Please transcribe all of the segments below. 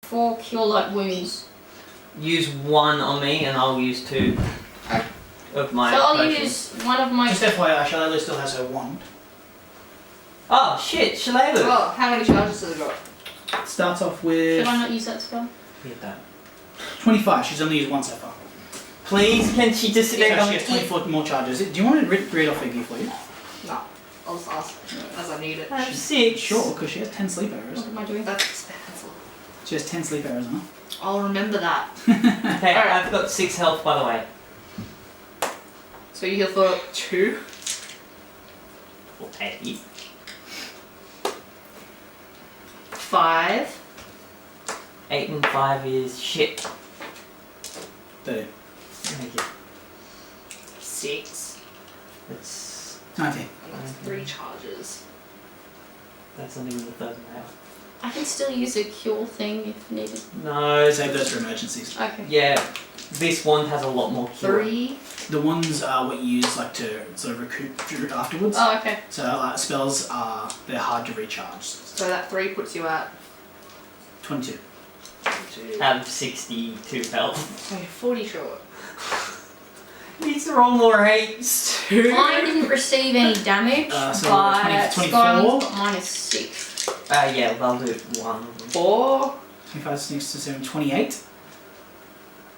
4 cure light wounds. Use 1 on me, and I'll use 2 of my. So I'll potions. use one of my. Just FYI, Shalala still has her wand. Oh shit, Shalalu! Oh, how many charges has it got? Starts off with Should I not use that spell? Hit that. 25. She's only used 1 so far. Please, can she just sit there So and she has 24 more charges. Do you want to read off her gear for you? No. I'll just ask as I need it. I have 6. Sure, because she has 10 sleep arrows. What am I doing? That's expensive. She has 10 sleep arrows on her. I'll remember that. Okay, Alright. I've got 6 health, by the way. So you heal for 2? Or 8. 5. 8 and 5 is shit. 30. Thank you. 6. That's 19. And that's 3 charges. not even the 1,000 health. I can still use a cure thing if needed. No, Save those for emergencies. Okay. yeah, this one has a lot more cure. 3. The ones are what you use like to sort of recruit afterwards. Oh, okay. So spells are they're hard to recharge. So that 3 puts you at 22. 2. Out of 62 health. So you're 40 short. These are all more 8s. I didn't receive any damage, So but 24? Skyland's got -6. Yeah, they'll do 1. 4. 25, 6 to 7, 28.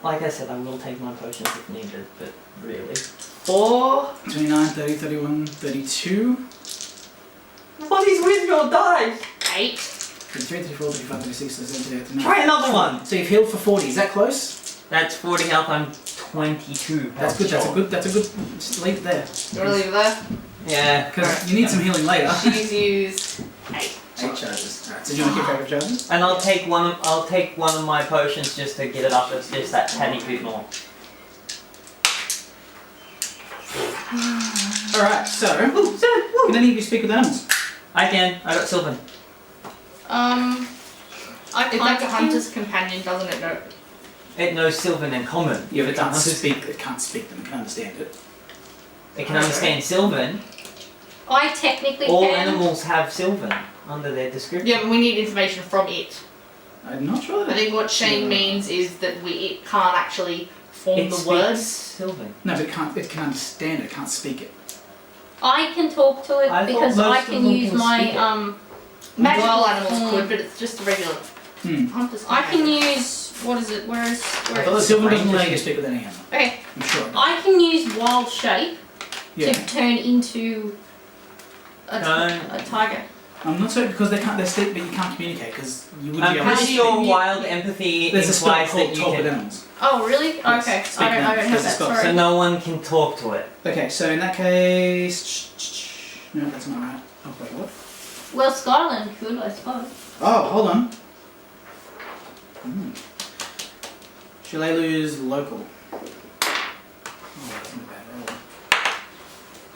Like I said, I will take my potions if needed, but really. 4. 29, 30, 31, 32. What is with your dice? 8. 33, 34, 35, 36, 37, 38, 39. Try another one! So you've healed for 40. Is that close? That's 40 health, I'm 22. That's good. That's a good. Just leave it there. You want to leave it there? Yeah. Because you need some healing later. She's used 8. 8 charges. Alright, so do you want to keep track of charges? And I'll take one of my potions just to get it up. It's just that tiny bit more. Alright, so can any of you speak with animals? I can. I got Sylvan. I If can't that's a hunter's companion, doesn't it know? It knows Sylvan and Common. Yeah, but it can't It's- speak. It can't speak them. It can understand it. It can understand Sylvan. I technically All can. animals have Sylvan under their description. Yeah, but we need information from it. I'm not sure. I That think what Shane means is that it can't actually form It the speaks words. Sylvan. No, but it can't. It can understand it. It can't speak it. I can talk to it I thought because most I of can them use can my speak it. Magical Well, animals could, but it's just a regular hunter's I can companion. use what is it? Where is I thought Sylvan doesn't allow you to speak with any animal. Okay, I'm sure. I can use wild shape Yeah. to turn into a tiger. I'm not certain because they can't. They speak, but you can't communicate because you wouldn't I'm be able to pretty speak. sure wild empathy There's a spell implies called that you talk with can. animals. Oh really? Yes. Okay, Speak I don't now. have There's a that. spell. Sorry. So no one can talk to it. Okay, so in that case, no, that's not right. Oh wait, what? Well, Scotland could, I suppose. Oh, hold on. Shalalu's local. Oh, that's not a bad roll.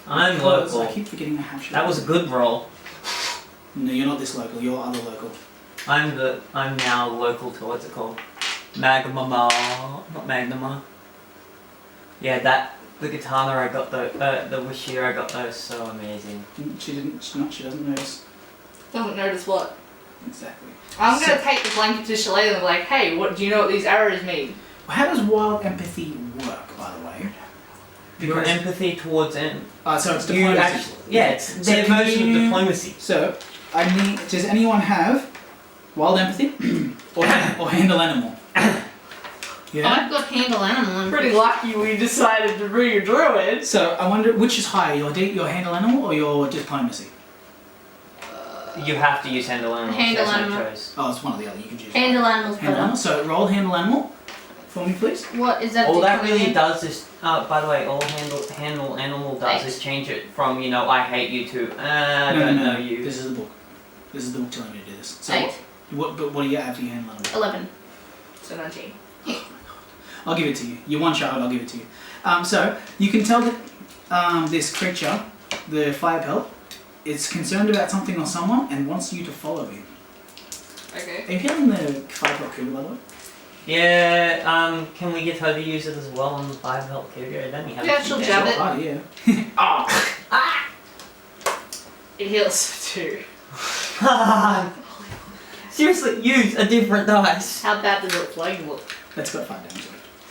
I'm Because local. I keep forgetting I have Shalalu. That was a good roll. No, you're not this local. You're other local. I'm now local to what's it called? Magma, not Magnama. Yeah, the katana I got the Wishir I got those so amazing. She doesn't notice. Doesn't notice what. Exactly. I'm going to take the blanket to Shalay and be like, hey, what do you know what these arrows mean? How does wild empathy work, by the way? Your empathy towards it. So it's You diplomacy. actually, yeah, it's So their can version you- of diplomacy. So, does anyone have wild empathy or handle animal? Yeah. I've got handle animal. Pretty lucky we decided to bring a druid. So I wonder which is higher, your handle animal or your diplomacy? You have to use handle animals. Handle that's my animal. choice. Oh, it's one or the other. You can choose. Handle animal's Handle animal. better. So roll handle animal for me, please. What is that? All that deployment? really does is, by the way, all handle animal does Eight. is change it from I hate you to I don't know you. This is the book. This is the book telling me to do this. So 8. what do you have for your handle animal? 11. So 19. I'll give it to you. You're one child. I'll give it to you. So you can tell that this creature, the fire pelt, is concerned about something or someone and wants you to follow him. Okay. Are you hearing the fire pelt cougar, by the way? Yeah, can we get her to use it as well on the 5 health cougar? Then we have Yeah, she'll jab it. Oh, yeah. It heals for 2. Seriously, use a different dice. How bad does it flame look? That's got 5 damage.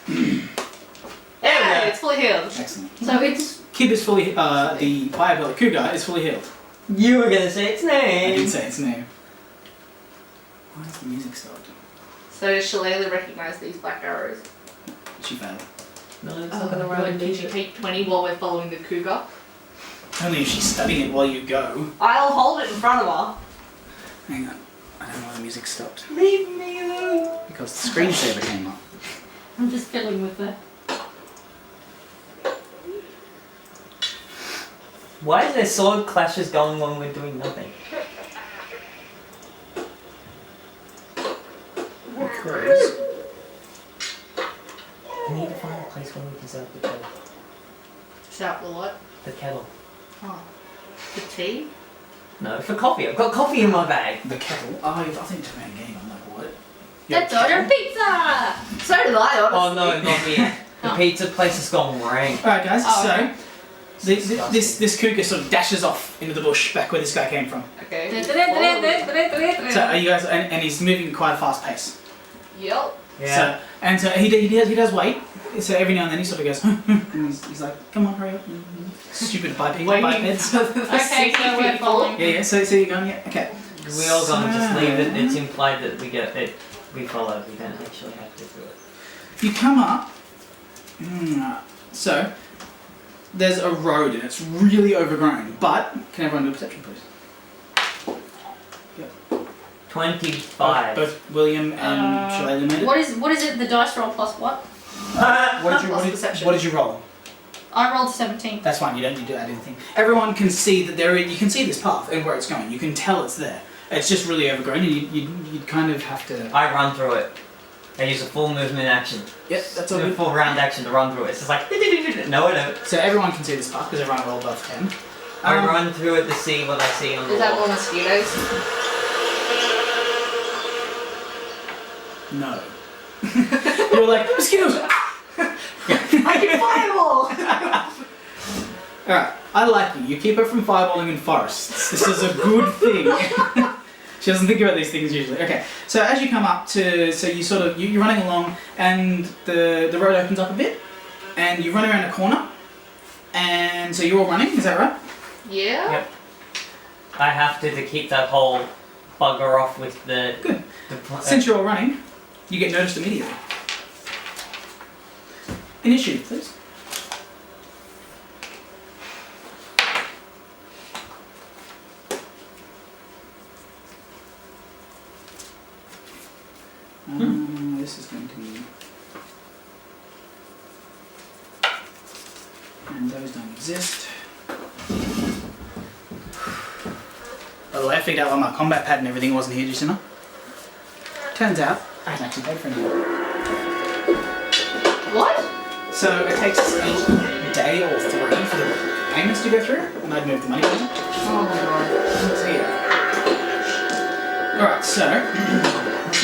There we Hey, go. it's fully healed. Excellent. So it's Kib is fully, the fire pellet cougar is fully healed. You were gonna say its I name. didn't say its name. Why is the music stopped? So does Shillelagh recognize these black arrows? She failed. No, it's Oh, not gonna run Did you take 20 while we're following the cougar? Only if she's studying it while you go. I'll hold it in front of her. Hang on. I don't know why the music stopped. Leave me alone. Because the screensaver came up. I'm just fiddling with it. Why is there sword clashes going when we're doing nothing? Because We need to find a place where we can set up the kettle. Shout the what? The kettle. Oh. The tea? No, for coffee. I've got coffee in my bag. the kettle. Oh, I think it's a game. I'm like, what? Let's order pizza! So did I, honestly. Oh no, not here. The pizza place has gone rank. Alright, guys, Oh, so. okay. This cougar sort of dashes off into the bush back where this guy came from. Okay. So are you guys, and he's moving quite a fast pace. Yep. Yeah. So he does wait. So every now and then he sort of goes, and he's like, come on, hurry up. Stupid Waiting bipeds. for the Okay, so we're following. Yeah. So you're going, yeah. Okay. We all gonna just leave it. It's implied that we get it. We follow. We don't actually have to do it. You come up. So there's a road and it's really overgrown. But can everyone do a perception, please? 25. Both William and Shillelagh made it. What is it? The dice roll plus what? Plus perception. What did you roll? I rolled 17. That's fine. You don't need to add anything. Everyone can see that you can see this path and where it's going. You can tell it's there. It's just really overgrown, and you'd kind of have to. I run through it. I use a full movement action. Yep, that's all Do a good. full round action to run through it. It's just like no, I don't. So everyone can see this path because everyone rolled above 10. I run through it to see what I see on the Is that wall. more mosquitoes? No. You were like mosquitoes. I can fireball! Alright, I like you. You keep her from fireballing in forests. This is a good thing. She doesn't think about these things usually. Okay, so as you come up to, so you're running along, and the road opens up a bit, and you run around a corner, and so you're all running. Is that right? Yeah? Yep. I have to keep that whole bugger off with the. Good. the Since you're all running, you get noticed immediately. Initiative, please. This is going to be. And those don't exist. By the way, I figured out why my combat pad and everything wasn't here just now. Turns out, I haven't actually paid for anything. What? So it takes a day or 3 for the payments to go through, and I'd move the money over. Oh my god. So yeah. Alright, so.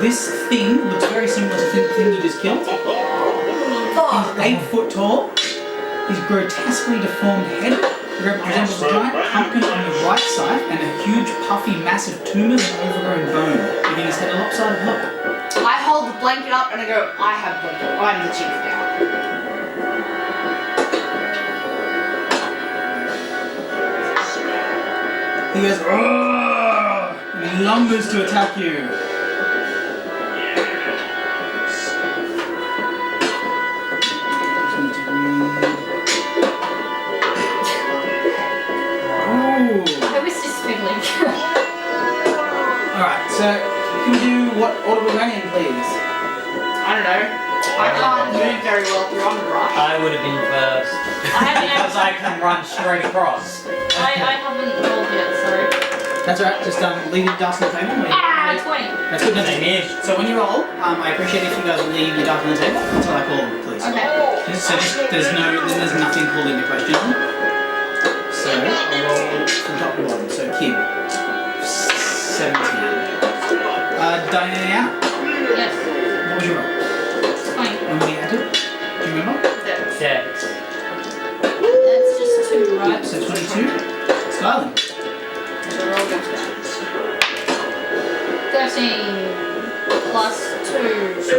This thing looks very similar to the thing you just killed. He's 8 foot tall. His grotesquely deformed head resembles a giant pumpkin on the right side and a huge, puffy, massive tumors and overgrown bone, giving his head a lopsided look. I hold the blanket up and I go, I have blanket. I'm the chief now. He goes, "Roar!" and he lumbers to attack you. I was just fiddling. Alright, so can you do what order we're running, please? I don't know. I can't move very well through underbrush. I would have been first. Because I can run straight across. I haven't rolled yet, sorry. That's alright, just leave your dice on the table. Ah, 20. That's good. Same here. So when you roll, I appreciate if you guys leave your dice on the table until I call, please. Okay. So there's nothing called into question. So I'll roll from top to bottom. So Kim, 17. Diana, Yes. was your roll? It's fine. And what you added? Do you remember? Yeah. Dex. That's just 2, right? Yep, so 22. Skyline. So roll against that. 13 plus 2, 4.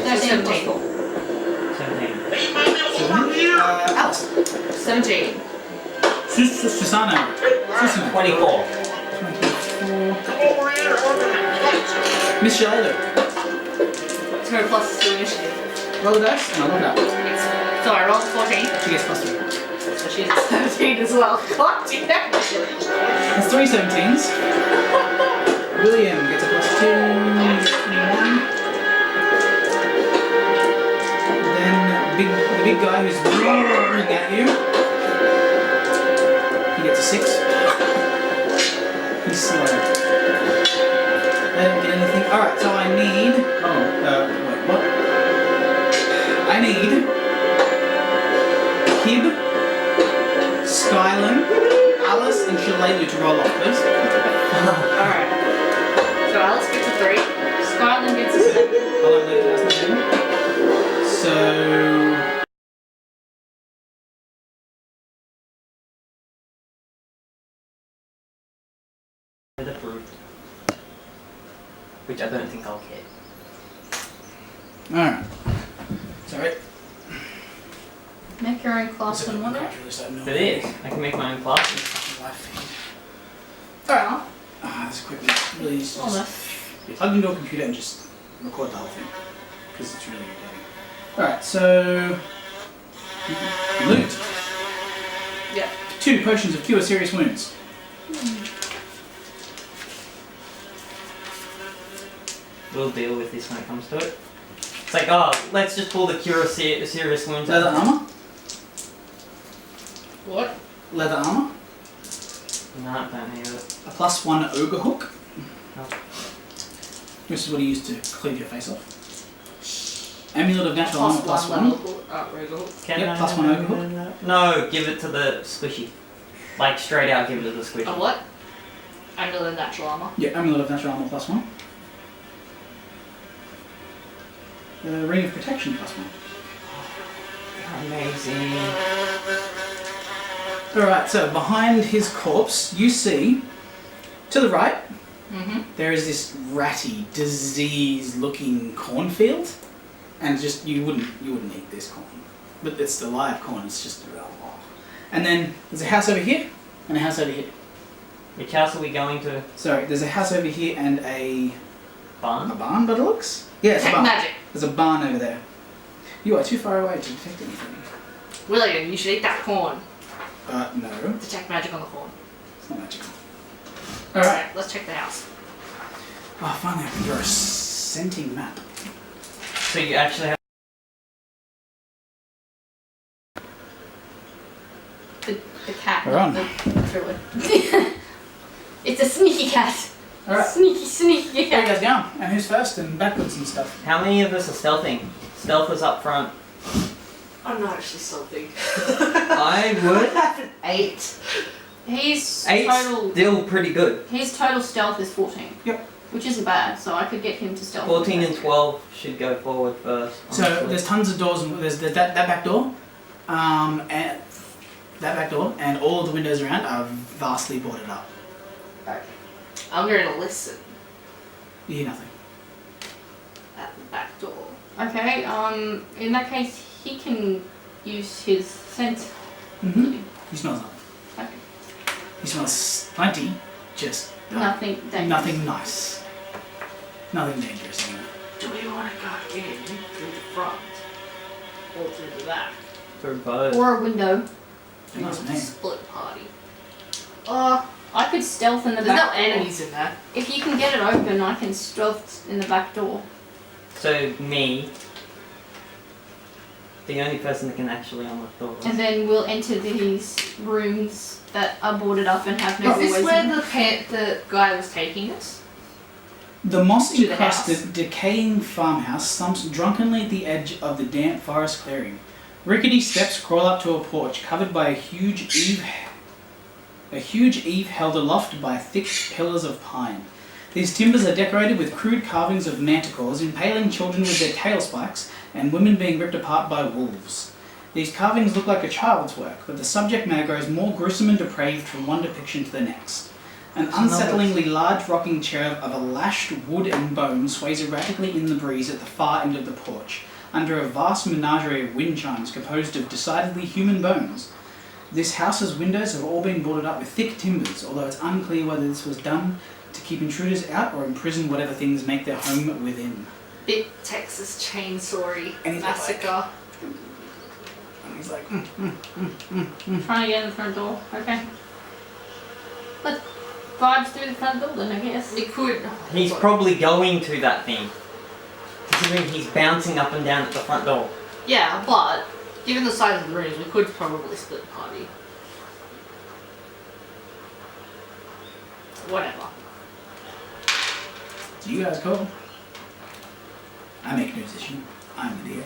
13 plus 4. 17. Alice. 17. Susana. Susana. 24. 24. Miss Shillelagh. 2 plus 2 initiative. Roll the dice and I'll look it up. So I rolled 14. She gets plus 3. So she's at 17 as well. God damn. That's 3 17s. William gets a plus 2. 21. Then the big guy who's roaring at you. He gets a 6. He's slow. I don't get anything. Alright, so I need. Wait, what? I need. Kib, Skylan, Alice, and Shillelagh to roll off, please. Alright. So Alice gets a 3. Skyland gets a 7. I'll let you last name. So. Approved. Which I don't think I'll care. Alright. Sorry. Make your own class and whatever. It is. I can make my own class. Alright. This equipment really is Almost. just. You plug into a computer and just record the whole thing. Because it's really irritating. Alright, so. Loot. Yeah. 2 potions of cure serious wounds. We'll deal with this when it comes to it. It's like, oh, let's just pull the cure of serious wounds. Leather armor. What? Leather armor. No, don't need it. A +1 ogre hook. Oh. This is what he used to cleave your face off. Amulet of natural armor Plus +1. level hook. Regular hook. Can Yep, I- plus 1 over hook. No, give it to the squishy. Like straight out, give it to the squishy. A what? Amulet of natural armor. Yeah, amulet of natural armor +1. Ring of protection +1. Amazing. Alright, so behind his corpse, you see, to the right, Mm-hmm. there is this ratty, disease-looking cornfield, and just you wouldn't eat this corn, but it's the live corn. It's just and then there's a house over here and a house over here. Which house are we going to? Sorry, there's a house over here and a Barn? barn, but it looks. Yeah, it's a Detect barn. magic. There's a barn over there. You are too far away to detect anything. William, you should eat that corn. No, Detect magic on the corn. it's not magical. All right. Let's check the house. Oh, finally, I can draw a scenting map. So you actually have. The cat. We're on. The it's a sneaky cat. All right. Sneaky Where you cat. guys going? And who's first? And backwards and stuff. How many of us are stealthing? Stealth is up front. I'm not actually something. I would. 8. He's 8's total. still pretty good. His total stealth is 14. Yep. Which isn't bad, so I could get him to stealth. 14 and 12 should go forward first. So honestly. there's tons of doors. And there's that back door, and that back door, and all of the windows around are vastly boarded up. Okay. I'm going to listen You hear nothing. at the back door. Okay, in that case, he can use his scent. Mm-hmm. He smells nothing. Okay. He smells plenty, just Nothing dangerous. nothing nice. Nothing dangerous anyway. Do we want to go in through the front or through the back? For both. Or a window. Don't ask me. Split party. I could stealth in the There's back no door. enemies in there. If you can get it open, I can stealth in the back door. So me, the only person that can actually unlock doors. And then we'll enter these rooms that are boarded up and have no Is this doorways where in them. the guy was taking us? The moss To the encrusted house. decaying farmhouse slumps drunkenly at the edge of the damp forest clearing. Rickety steps crawl up to a porch covered by a huge eave held aloft by thick pillars of pine. These timbers are decorated with crude carvings of manticores impaling children with their tail spikes and women being ripped apart by wolves. These carvings look like a child's work, but the subject matter grows more gruesome and depraved from one depiction to the next. An unsettlingly large rocking chair of a lashed wood and bone sways erratically in the breeze at the far end of the porch, under a vast menagerie of wind chimes composed of decidedly human bones. This house's windows have all been boarded up with thick timbers, although it's unclear whether this was done to keep intruders out or imprison whatever things make their home within. Bit Texas Chainsaw-y And he's massacre. And he's like, Trying to get in the front door. Okay. Let's barge through the front door then, I guess. It could. He's probably going to that thing. Considering he's bouncing up and down at the front door. Yeah, but given the size of the rooms, we could probably split the party. Whatever. so you guys call? I make no decision. I'm the DM.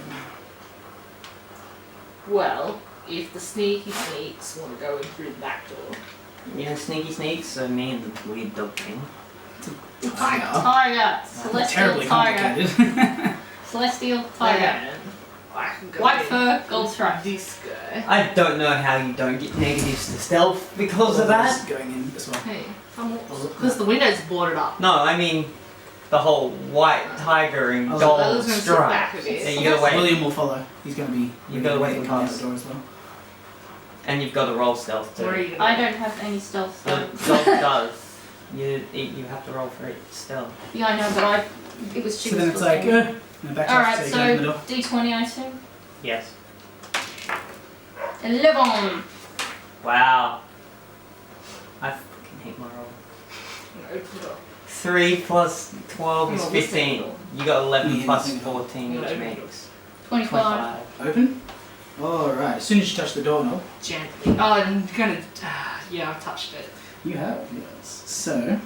Well, if the sneaky sneaks want to go in through the back door. Yeah, sneaky sneaks, so me and the weird dog thing. Tiger. Celestial Terribly tiger. complicated. Celestial tiger. And I can go White in fur, gold stripe. this guy. I don't know how you don't get negatives to stealth because of that. Going in as well. Hey, because the window's boarded up. No, I mean the whole white tiger and Oh, I gold was gonna sit back stripe. a bit. Yeah, you gotta wait, William will follow. He's going to be. You gotta wait coming for out us. the door as well. and you've got to roll stealth too. Where are you gonna I go? don't have any stealth, The so. dog does. You have to roll for it stealth. Yeah, I know, but it was So cheap. then it's like, and then back Alright, up, so you go in the so door. D20 I assume. Yes. 11. Wow. I fucking hate my roll. Open the door. 3 plus 12 is No, this 15. thing. You got 11 Yeah, plus this thing. 14, Yeah, which open makes 25. 25. Open? Alright, as soon as you touch the doorknob, Gently. Oh, I'm gonna. Yeah, I touched it. you have, yes. So,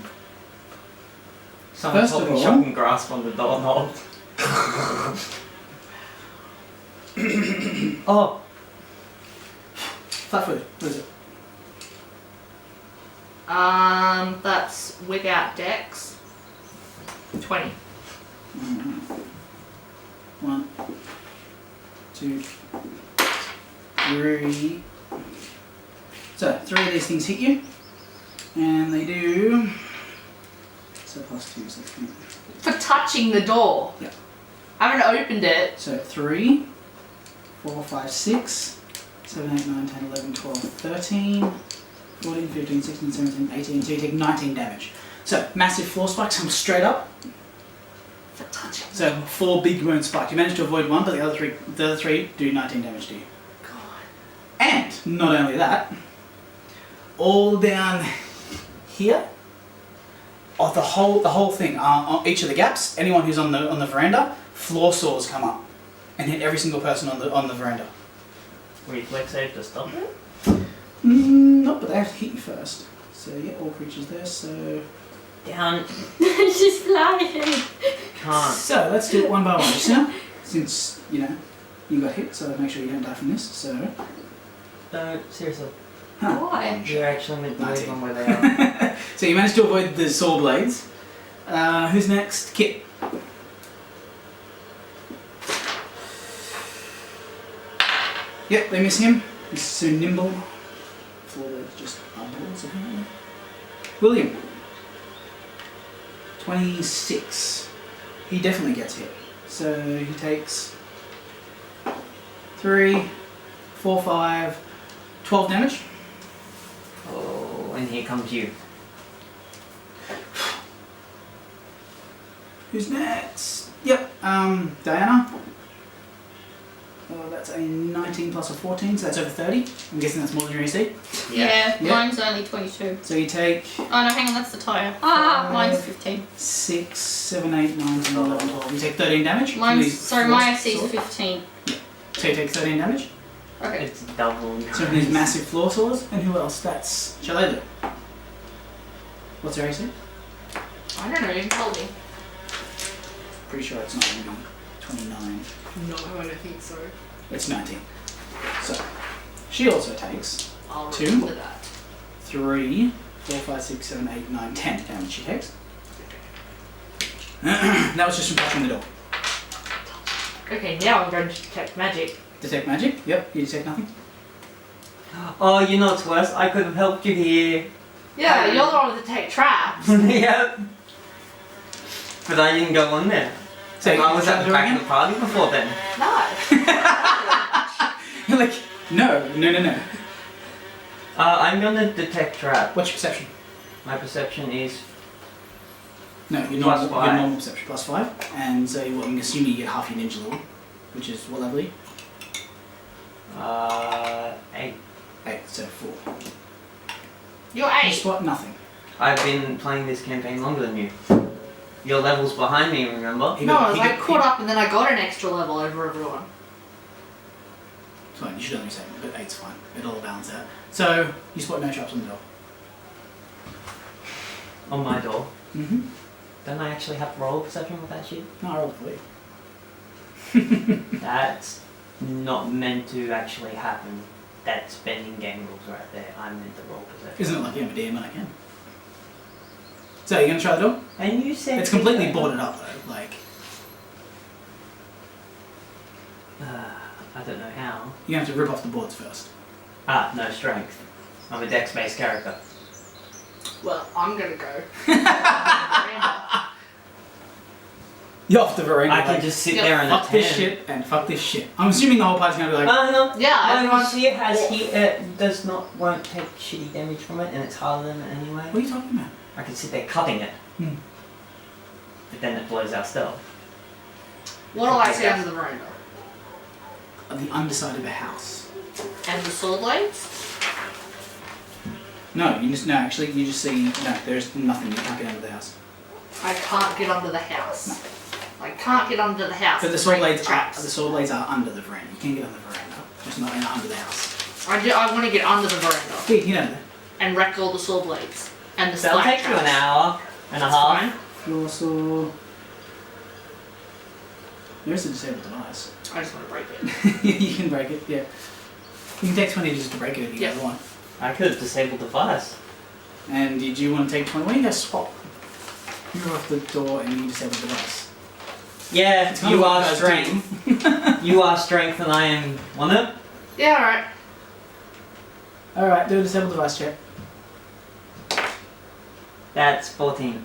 Someone's First of holding all- shocking grasp on the doorknob. Oh, flat-footed, what is it? That's without dex. 20. 1, 2, 3. So, 3 of these things hit you, and they do. So plus 2, so 3. For touching the door. Yeah. I haven't opened it. So 3, 4, 5, 6, 7, 8, 9, 10, 11, 12, 13, 14, 15, 16, 17, 18. So you take 19 damage. So massive floor spikes come straight up. For touching. So 4 big wound spikes. You manage to avoid one, but the other three do 19 damage to you. God. And not only that, all down here, of the whole thing, on each of the gaps, anyone who's on the veranda, floor saws come up and hit every single person on the veranda. reflex save to stop it? No, but they have to hit you first. So yeah, all creatures there. So Down. She's flying. Can't. so let's do it one by one just now, since you got hit. So make sure you don't die from this. So No, seriously. Why? You're actually meant to leave 19. them where they are. so you managed to avoid the saw blades. Who's next? Kit. Yep, they miss him. He's so nimble. Floor blades just eyeballs apparently. William. 26. He definitely gets hit. So he takes 3, 4, 5, 12 damage. Oh, and here comes you. Who's next? Yep, Diana. Oh, that's a 19 plus a 14, so that's over 30. I'm guessing that's more than your AC. Yeah, Yeah. mine's only 22. So you take Oh no, hang on, that's the tire. Ah, mine's 5, 15. 6, 7, 8, 9, 10, 11, 12. You take 13 damage. from Mine's, these sorry, four my AC is swords. 15. So you take 13 damage. Okay. It's double. So from these massive floor saws. And who else? That's Shaleda. What's her AC? I don't know, you told me. Pretty sure it's not going to be 29. No, I don't think so. It's 19. So she also takes I'll 2. remember that. 3, 4, 5, 6, 7, 8, 9, 10 damage she takes. That was just from touching the door. Okay, now I'm going to detect magic. Detect magic? Yep, you detect nothing. Oh, you know what's worse? I could have helped you here. Yeah, you're the one with detect traps. Yep. But I didn't go on there. So So I was you at the back of the party before then. No. You're like, no. I'm gonna detect trap. What's your perception? My perception is No, your Plus normal, 5. your normal perception. Plus 5. And so I'm assuming you get half your ninja level, which is what level are you? 8. 8, so 4. You're You 8. spot nothing. I've been playing this campaign longer than you. Your level's behind me, remember? He No, got- I was he like got- caught up and then I got an extra level over everyone. It's fine, you should only say, but 8's fine. It'll all balance out. So, you spot no traps on the door. On my door. Mm-hmm. Don't I actually have to roll a perception with that shit? No, I rolled for you. That's not meant to actually happen. That's bending game rules right there. I'm meant to roll perception. Isn't it like you have a DM and I can? So, you're going to try the door? And you said It's completely boarded up though, like, I don't know how. you have to rip off the boards first. Ah, no strength. I'm a dex-based character. Well, I'm gonna go. You're off the veranda. I can like, just sit Yeah, there and fuck this attend. shit and fuck this shit. I'm assuming the whole party's going to be like, No. Yeah, My everyone. shit has does not won't take shitty damage from it, and it's harder than it anyway. what are you talking about? I can sit there cutting it, Hmm. but then it blows our stealth. What do I see under the veranda? On the underside of a house. And the sword blades? No, you just see, no, there's nothing, you can't get under the house. I can't get under the house. I can't get under the house. But the to sword break blades are under the veranda. You can get on the veranda, just not under the house. I want to get under the veranda Yeah, you can get under there. and wreck all the sword blades and the That'll slack take you an traps. hour and a That's half. fine. Floor saw. There's a disabled device. I just want to break it. You can break it, yeah. You can take 20 just to break it if you Yeah. guys want. I could have disabled the device. And did you want to take 20? Why don't you guys swap? You're off the door and you disable the device. Yeah, It's kind of you what are you guys strength. You are strength, and I am one up. Yeah, alright. Alright, do a disable device check. That's 14.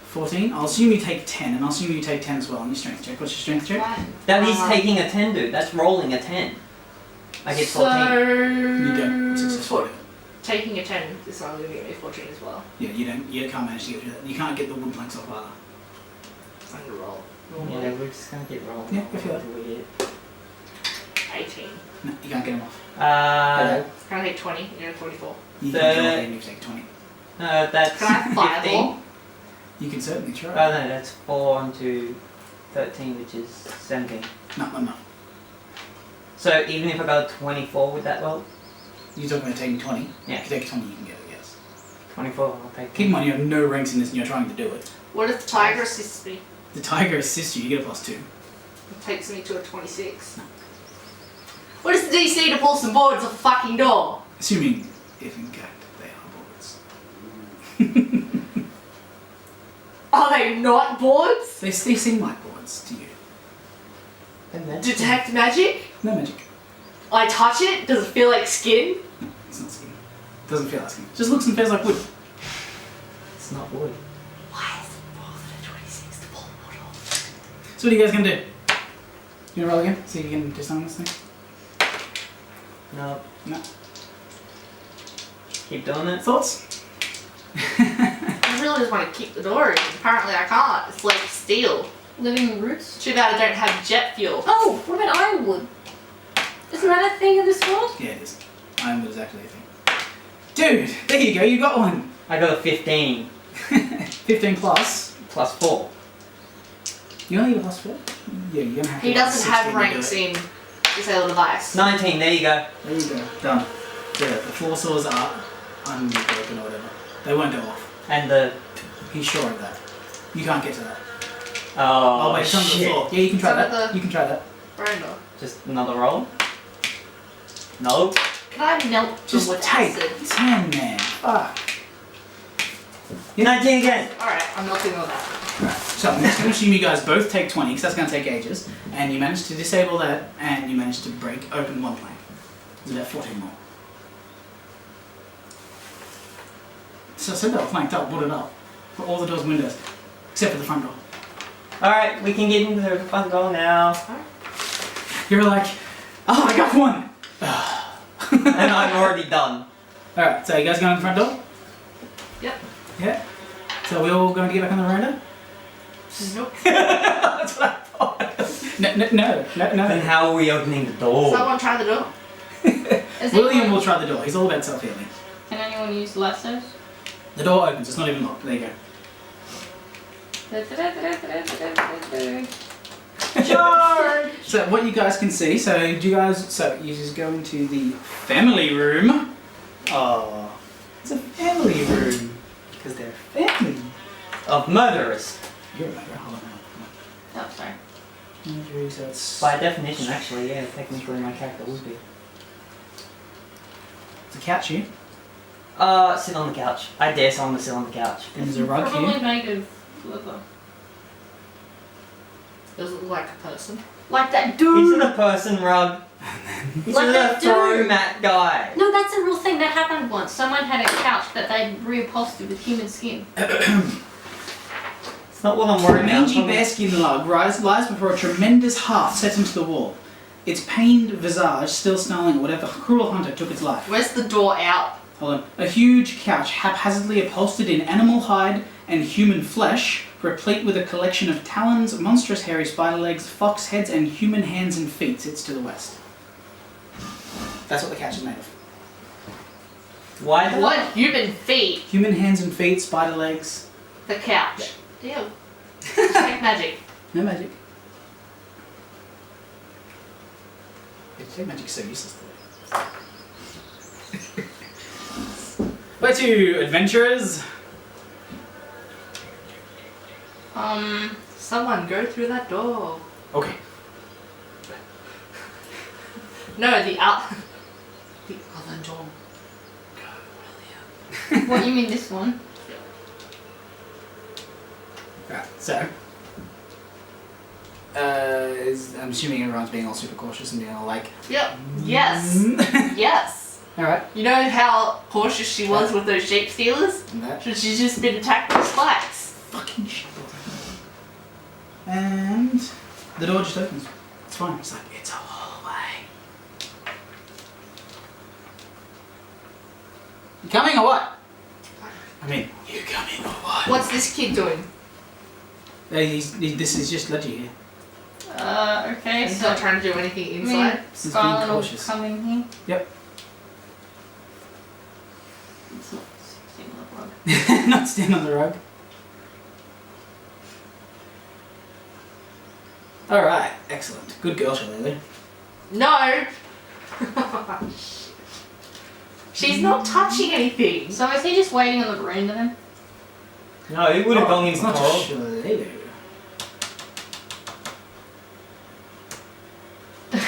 14. I'll assume you take 10, and I'll assume you take 10 as well on your strength check. What's your strength check? That is taking a 10, dude. That's rolling a 10. I get 14. You don't successfully. Taking a 10 is only going to get me 14 as well. Yeah, you can't manage to get through that. You can't get the wood planks off either. I'm going to roll. Yeah, we're just gonna get rolling. Yeah, go for that. Until we get- 18. No, you can't get them off. Can I take 20? You're at 24. You can get them off even if you take 20. that's Can I fireball? 15. You can certainly try. Oh no, that's 4 onto 13, which is 17. No. So even if I go 24 with that roll, You're talking about taking 20? Yeah. If you take 20, you can get it, yes. 24, I'll take Keep in mind, you have no ranks in this and you're trying to do it. What if the tiger assists me? The tiger assists you, you get a +2. It takes me to a 26. What is the DC to pull some boards off a fucking door? Assuming, if in fact, they are boards. Are they not boards? They seem like boards to you. Detect magic? No magic. I touch it? Does it feel like skin? No, it's not skin. Doesn't feel like skin. Just looks and feels like wood. It's not wood. Why is it more than a 26 to pull wood off? So what are you guys gonna do? You gonna roll again? See if you can disarm this thing? No. No. Keep doing it. Thoughts? I really just want to kick the door in. Apparently I can't. It's like steel. Living roots? Too bad I don't have jet fuel. Oh, what about ironwood? Isn't that a thing in this world? Yeah, it is. Ironwood is actually a thing. Dude, there you go, you got one! I got a 15 15 plus. plus 4. You only get a +4? Yeah, you're gonna have to He get doesn't have 16 to ranks do it. in disable device. 19, there you go. There you go. Done. Yeah, the floor saws are unbroken or whatever. They won't go off. And the. He's sure of that. You can't get to that. Oh, wait, it's on the shit. floor. Yeah, you can try It's on that. the- You can try that. Veranda. Just another roll. No. Can I melt them Just with take acid? 10, man. Fuck. 19 again. Alright, I'm melting them with acid. Right. So I'm just going to assume you guys both take 20, because that's going to take ages. And you managed to disable that, and you managed to break open one plank. There's about 14 more. So I said they were flanked up, boarded up. For all the doors and windows. Except for the front door. Alright, we can get into the front door now. You're like, oh, I got one! And I'm already done. Alright, so you guys going to the front door? Yep. Yeah? So we all going to get back on the veranda? Nope. That's what I thought. No. Then how are we opening the door? Someone try the door. William will try the door. He's all about self-healing. Can anyone use lassos? The door opens. It's not even locked. There you go. Charge! So what you guys can see, so you just go into the family room. Oh, it's a family room. Because they're family. Of murderers. You're a murderer. Hold on. Oh, sorry. Injury, so it's... By definition, actually, yeah, technically my character would be. It's a couch here. Sit on the couch. I dare someone to sit on the couch. And there's a rug Probably here. made of leather. Does it look like a person? Like that Is dude! it a person rug? Is Like it that a throw dude. mat guy? No, that's a real thing that happened once. Someone had a couch that they reupholstered with human skin. It's not what I'm A worried about. mangy bearskin lug lies before a tremendous hearth set into the wall. Its pained visage still snarling at whatever cruel hunter took its life. Where's the door out? Hold on. A huge couch, haphazardly upholstered in animal hide and human flesh, replete with a collection of talons, monstrous hairy spider legs, fox heads, and human hands and feet, sits to the west. That's what the couch is made of. Why the... What? Human feet. Human hands and feet, spider legs. The couch. Ew. Just make magic. No magic. Magic so useless today. Where to, adventurers? Someone go through that door. Okay. No, the other door. Go, William. What, you mean this one? Right, so. I'm assuming everyone's being all super cautious and being all like. Yep. Yes. Yes. Alright. You know how cautious she was with those sheep stealers? And that. So she's just been attacked by spikes. Fucking shit. And the door just opens. It's fine. It's like, it's a hallway. You coming or what? I mean, you coming or what? What's this kid doing? This is just Ledgy here. Okay, He's so not trying to do anything me inside. He's being Scarlet will cautious. come in here. Yep. It's not sitting on the rug. Not stand on the rug. Alright, excellent. Good girl, Shillelagh. No! She's not touching anything. So is he just waiting on the veranda then? No, he would have gone in It's not before. just Shillelagh.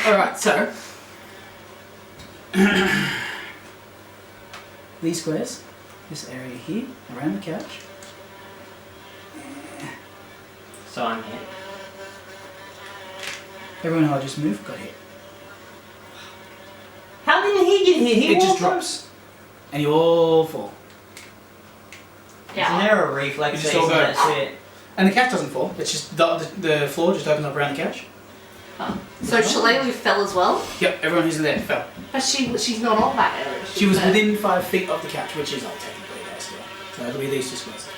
Alright, so. These squares, this area here, around the couch. So I'm here. Everyone who I just moved got hit. How did he get here? He It just walked on- drops. And you all fall. Isn't Yeah. there a reflex You just that all isn't go. that shit? And the couch doesn't fall. It's just the floor just opens up around the couch. So Shillelagh fell as well? Yep, everyone who's there fell. But she's not on that area. She was there. within 5 feet of the couch, which is all technically there still. So it'll be these two squares as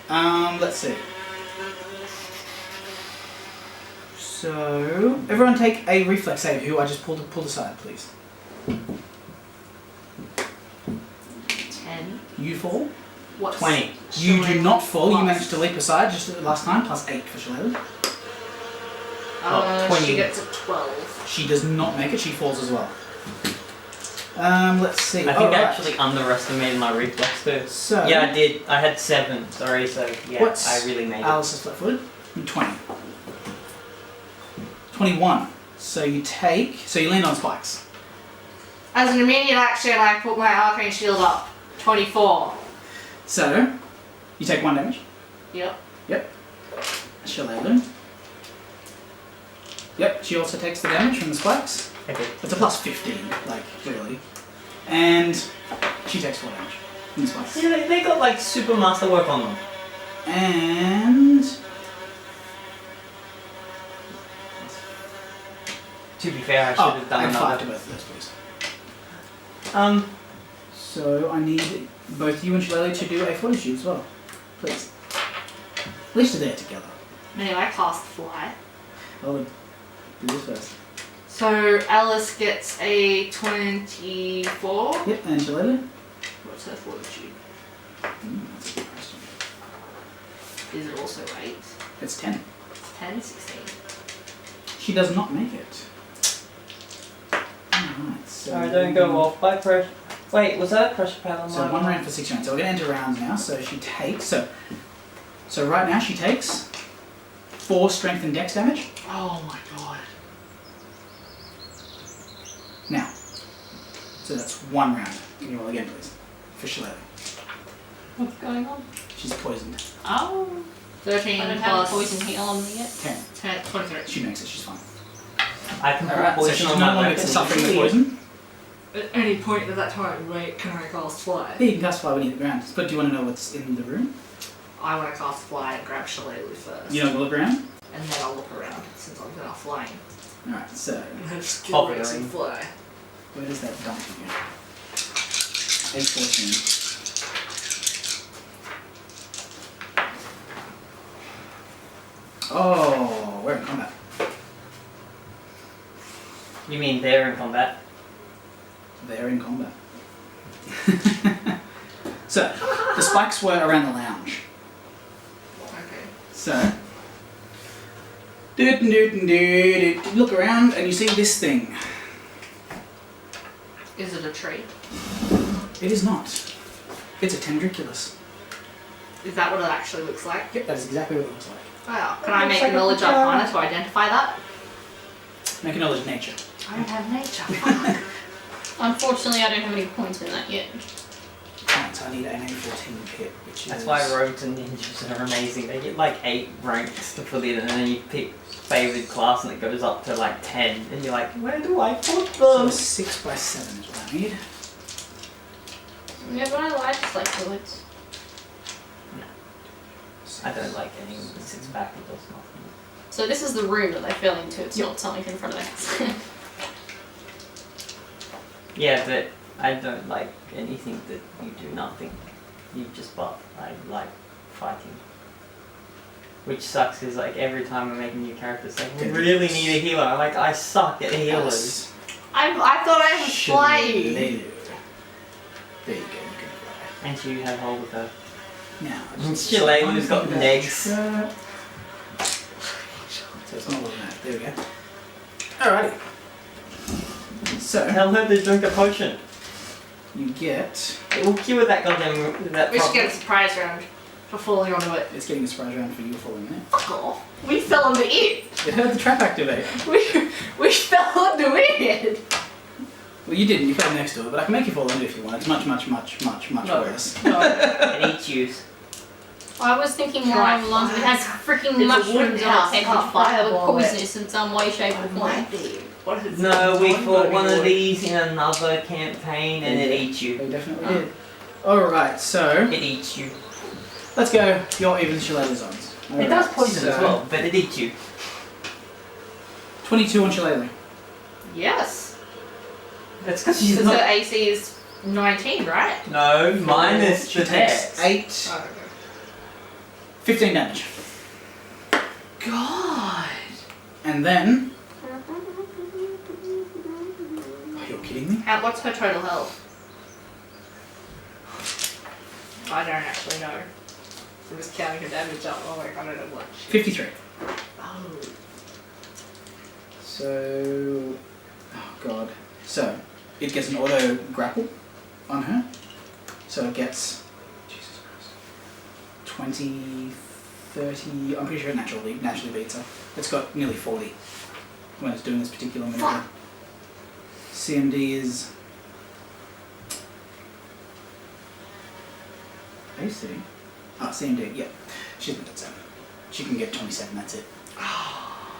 well. Let's see. So everyone take a reflex save. Who I just pulled aside, please. 10. You fall. What's 20. You do not fall. You Plus. managed to leap aside just the last time. Plus 8 for Shillelagh. Oh, 20. She gets a 12. She does not make it. She falls as well. Let's see. I think I Alright. actually underestimated my reflex too. So Yeah, I did. I had 7. Sorry, so yeah, What's I really made it. Alice's flat-footed. 20. 21. So you land on spikes. As an immediate action, I put my arcane shield up. 24. So you take 1 damage. Yep. Shillelagh. Yep, she also takes the damage from the spikes. Okay. It's a plus 15, like, really. And she takes 4 damage from the spikes. See, they got like super masterwork on them. And... To be fair, I should have done add 5 another. to both of those, please. So I need both you and Shillelagh to do a fortitude as well. Please. At least they're there together. Anyway, I cast Fly. I'll do this first. So Alice gets a 24. Yep, and Shillelagh? What's her fortitude? That's a good question. Is it also 8? It's 10. 10, 16. She does not make it. Alright, so... Sorry, don't go off by pressure. Wait, was that a pressure pad on So my 1 round for 6 rounds. So we're going to enter rounds now. So she takes... So right now she takes 4 strength and dex damage. Oh my god. Now. So that's 1 round. Can you roll again, please? For Shillelagh. What's going on? She's poisoned. Oh. 13 I don't have a plus poison heal on me yet. 10. 10, 23. She makes it. She's fine. I can put Alright, so poison she's on no my longer weapon. suffering the poison. At any point at that time, wait, can I cast Fly? Yeah, you can cast fly when you hit the ground. But do you want to know what's in the room? I want to cast Fly and grab Shillelagh first. You don't look around? And then I'll look around, since I'm now flying. Alright, so And skill Hovering. rates and Fly. where does that dump you? 814. Oh, we're in combat. You mean they're in combat? They're in combat. So, the spikes were around the lounge. Okay. So, look around and you see this thing. Is it a tree? It is not. It's a tendriculus. Is that what it actually looks like? Yep, that is exactly what it looks like. Wow. Can I make like a a knowledge picture. arcana to identify that? Make a knowledge nature. I don't have nature. Fuck. Unfortunately, I don't have any points in that yet. Right, I need an A14 pit, which is... That's why rogues and ninjas are amazing. They get like 8 ranks to put in, and then you pick favoured class and it goes up to like 10, and you're like, where do I put So them? 6 by 7 is what I need. Yeah, but I just like fluids. I don't like getting the 6 back, it does nothing. So this is the room that they fell into. It's not something in front of their house. Yeah, but I don't like anything that you do nothing. You just buff. I like fighting. Which sucks is like every time I make a new character, it's like, we really need a healer. I'm like, I suck at healers. I thought I was flying. There you go, you can fly. And you have hold of her. Now, Shillelagh's got legs. So it's not looking at it. There we go. Alrighty. So, Tell her to drink a potion. you get... It will cure that goddamn that We should problem. get a surprise round for falling onto it. It's getting a surprise round for you falling in it. Fuck off. We fell onto it. It heard the trap activate. We fell onto it. Well, you didn't. You fell next to it, but I can make you fall into it if you want. It's much No. worse. It eats you. I was thinking more Right, along the lines of it has freaking It's a mushrooms wooden in house, its head can't which probably fireball it. poisonous in some way, shape or form. What is No, we it? fought one of these in another campaign and it eats you. They definitely did. Alright, so It eats you. let's go your even Shillelagh zones. It does poison as well, but it eats you. 22 on Shillelagh. Yes. That's because she's Because her not. AC is 19, right? No, minus She the takes dex. 8, Oh, okay. 15 damage. God. And then... Are you kidding me? What's her total health? I don't actually know. I'm just counting her damage up. Oh, I don't know what. 53. Oh. So... Oh god. So, it gets an auto grapple on her. So it gets... Jesus Christ. 20, 30... I'm pretty sure it naturally beats her. It's got nearly 40 when it's doing this particular maneuver. CMD is... AC? CMD, yeah. She's not at 7. She can get 27. That's it.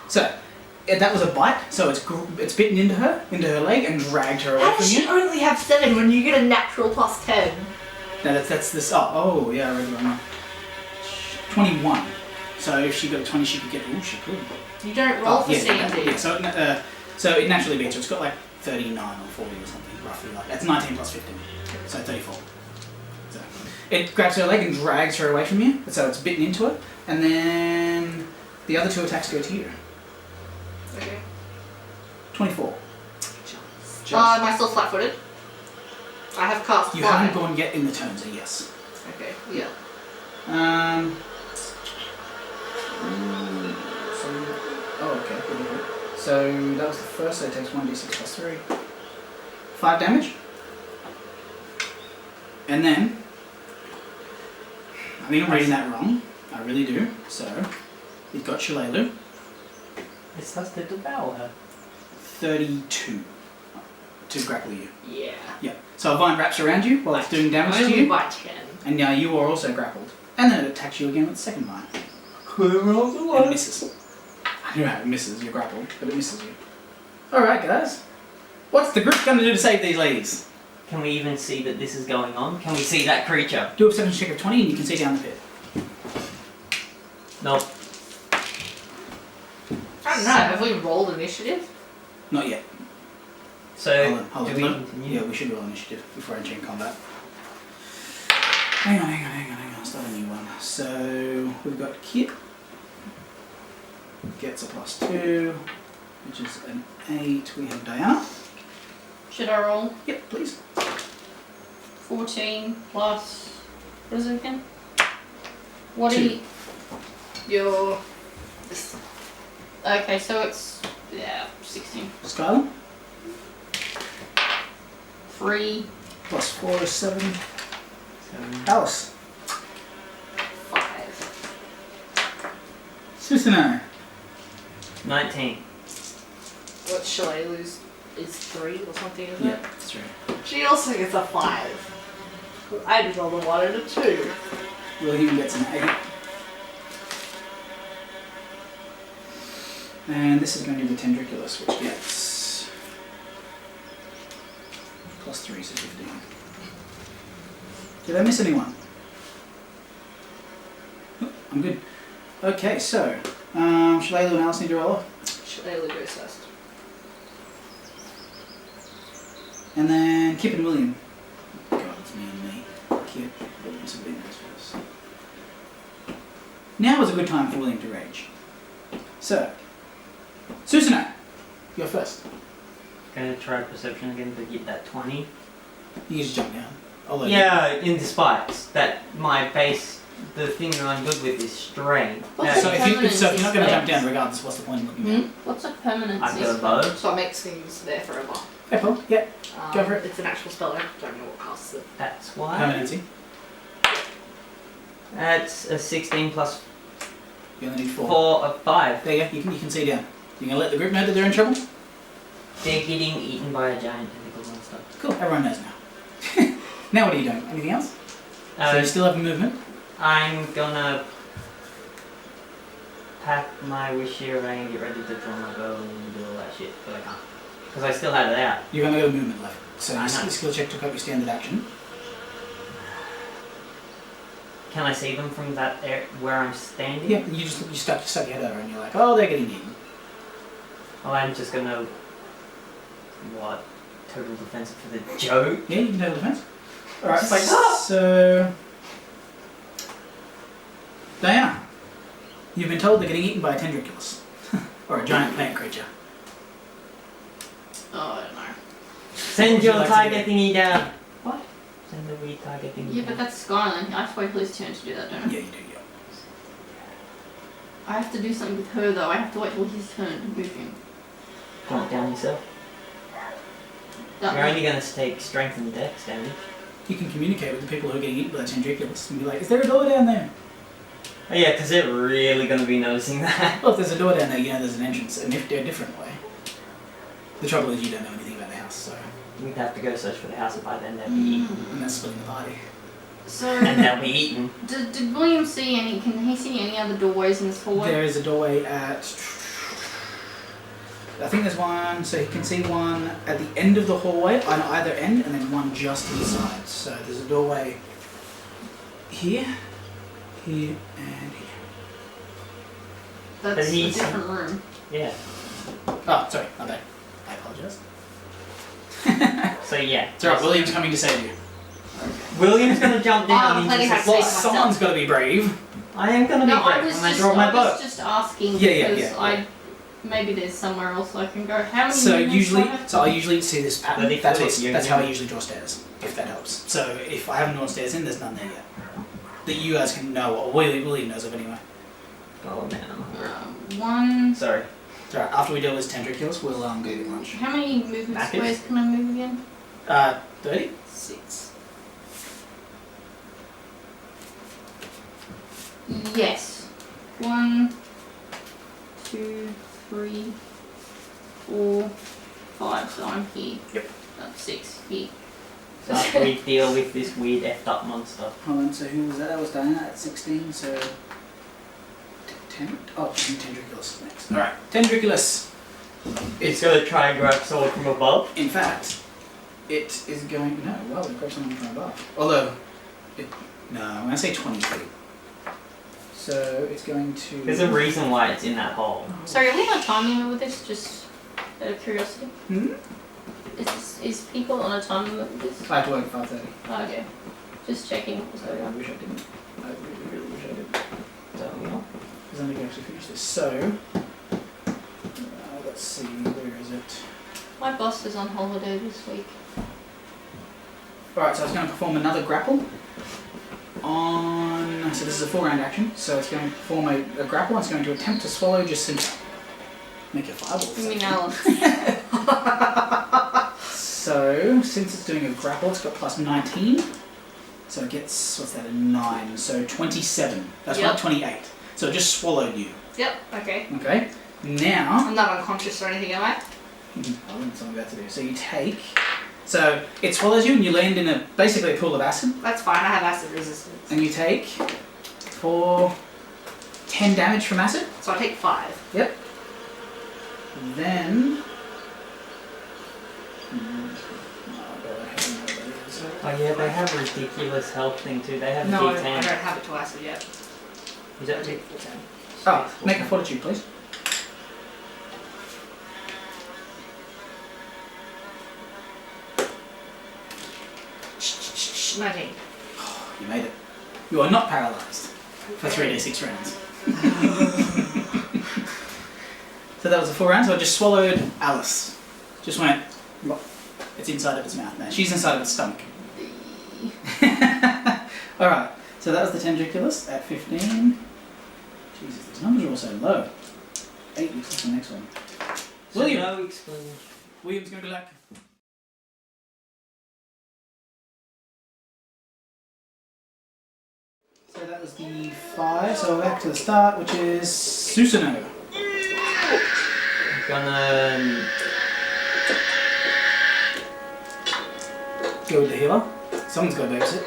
So that was a bite. So it's bitten into her leg, and dragged her away How from does you. she only have 7 when you get a natural plus 10? No, that's this. Oh yeah, I read the wrong one. 21. So if she got a 20, she could get. Oh, she could. You don't roll for C&D. Yeah. So it naturally beats her. It's got like 39 or 40 or something, roughly. Like that's 19 plus 15, so 34. So it grabs her leg and drags her away from you. So it's bitten into her, and then the other 2 attacks go to you. Okay. 24. Am I still flat-footed? I have cast You fly. haven't gone yet in the turn, so yes. Okay, yeah. Okay. Good. So that was the first, so it takes 1d6 plus 3. 5 damage. And then, I think I'm reading that wrong. I really do. So, it got Shalelu. It starts to devour her. 32 to grapple you. Yeah. Yeah. So a vine wraps around you while it's doing damage to Only you. by 10. And now you are also grappled. And then it attacks you again with the second vine. And it misses. I know how it misses, you're grappled, but it misses you. Alright guys. What's the group going to do to save these ladies? Can we even see that this is going on? Can we see that creature? Do a perception check of 20 and you can see down the pit. Nope. I don't know, have we rolled initiative? Not yet. So, Hold on. do we continue? Yeah, we should roll initiative before entering combat. Hang on. Start a new one. So, we've got Kit. Gets a +2, which is an 8. We have Diana. Should I roll? Yep, please. 14 plus. What is it again? What are 2. you. Your... Okay, so it's. Yeah, 16. Skylar. 3. +4 is 7. 7. Alice. 5. Susano. 19. What Shalalu's is 3 or something, isn't Yeah, it? that's right. She also gets a 5. I just rolled a 1 and a 2. William gets an 8. And this is going to be the Tendriculus, which gets +3, so 15. Did I miss anyone? Oh, I'm good. Okay, so, Shalalu and Alice need to roll off. Shalalu goes first. And then Kip and William. God, it's me and me. Kip, William, somebody goes first. Now is a good time for William to rage. So, Susano, you're first. Gonna try perception again to get that 20. You can just jump down. I'll let Yeah, in despite that my base, the thing that I'm good with is strain. What's you. the So if you're not going to permanence jump is down regardless, what's the point of looking down? What's a permanent I've got a bow. So it makes things there forever. Okay, Paul, yeah, Go for it. It's an actual spell, I don't know what casts it. That's why. permanency. That's a 16 plus You only need 4. 4 of 5. There you go, you can see down. You going to let the group know that they're in trouble? They're getting eaten by a giant tentacle monster. Cool, everyone knows now. Now what are you doing? Anything else? So you still have movement? I'm gonna pack my wish here and get ready to draw my bow and do all that shit, but I can't. Because I still have it out. You're going to go movement left. So I your know. skill check took up your standard action. Can I see them from that where I'm standing? Yeah, you stuck your head over and you're like, oh, they're getting eaten. Well, I'm just gonna... What? Total defensive for the joke? Yeah, you can total defense. Alright, Just like, ah! so... Diana, you've been told they're getting eaten by a Tendriculus. Or a giant plant creature. Oh, I don't know. Send What would you your like to target do? thingy down. What? Send the retarget thingy Yeah, down. but that's Skyline. I have to wait for his turn to do that, don't I? Yeah, you do, yeah. I have to do something with her though. I have to wait till his turn to move him. Jump down yourself. That You're only gonna take strength and dex damage. You can communicate with the people who are getting eaten by the Tendriculus and be like, is there a door down there? Oh yeah, because they're really gonna be noticing that. Well, if there's a door down there, you know there's an entrance, a different way. The trouble is you don't know anything about the house, so... We'd have to go search for the house and by then they'd be eaten. And that's splitting the party. So, and they'll be eaten. did William see any? Can he see any other doorways in this hallway? There is a doorway at. I think there's one, so he can see one at the end of the hallway on either end, and then one just inside. So there's a doorway here, here, and here. That's But a he's- different room. Yeah. Oh, sorry, my bad. I apologise. So yeah. It's alright, William's coming to save you. William's gonna jump down I'm into plenty the happy to slot. see Someone's got to be brave. I am gonna be No, I brave was when I just, draw my I bow. was just asking Yeah, because yeah. maybe there's somewhere else I can go. How many So movements do I have? I usually see this pattern. But if That's, it's that's how I union- usually draw stairs, if that helps. So if I haven't drawn stairs in, there's none there yet. That you guys can know, or William knows of anyway. Oh man. One. Sorry. It's alright, after we deal with tendricles, we'll go get lunch. How many movement Back it. squares can I move again? 30? 6. Yes. 1, 2, 3, 4, 5. So I'm here. Yep. That's 6 here. So after we deal with this weird effed up monster. Hold on, so who was that? That was Diana at 16, so... 10? Oh, tendriculus next. Alright, tendriculus. It's gonna try and grab someone from above. In fact, it is going... No, well, we've got someone from above. Although, no, I'm going to say 20 feet. So it's going to... There's a reason why it's in that hole. Sorry, are we on a time limit with this? Just out of curiosity. Hmm? Is people on a time limit with this? I have to work at 5:30. Oh, okay. Just checking what was going I on. wish I didn't. I really wish I didn't. So, you know. Because I'm going to actually finish this. So, let's see, where is it? My boss is on holiday this week. Alright, so it's going to perform another grapple on... So this is a 4-round action. So it's going to perform a grapple and it's going to attempt to swallow Jacinta. Make a fireball. You mean Alice? So, since it's doing a grapple, it's got plus 19. So it gets, what's that, a 9. So 27. That's Yep. not 28. So it just swallowed you. Yep, okay. Okay? Now... I'm not unconscious or anything, am I? I learned something about to do. So you take... So it swallows you and you land in basically a pool of acid. That's fine, I have acid resistance. And you take 10 damage from acid. So I take 5. Yep. Then... Oh yeah, they have a ridiculous health thing too. They have No, I D10. don't have it to acid yet. Is that I D10? take 410. Oh, make a fortitude, please. Shh, 19. You made it. You are not paralysed for 3d6 rounds. So that was the 4 rounds, so I just swallowed Alice. Just went, well, it's inside of its mouth now. She's inside of its stomach. Alright, so that was the tendriculus at 15. Jesus, these numbers are all so low. 8 looks like the next one. So William. no explanation. William's going to be like... So that was the 5, so we're back to the start, which is Susanoo. I'm gonna Go with the healer. Someone's got to babysit.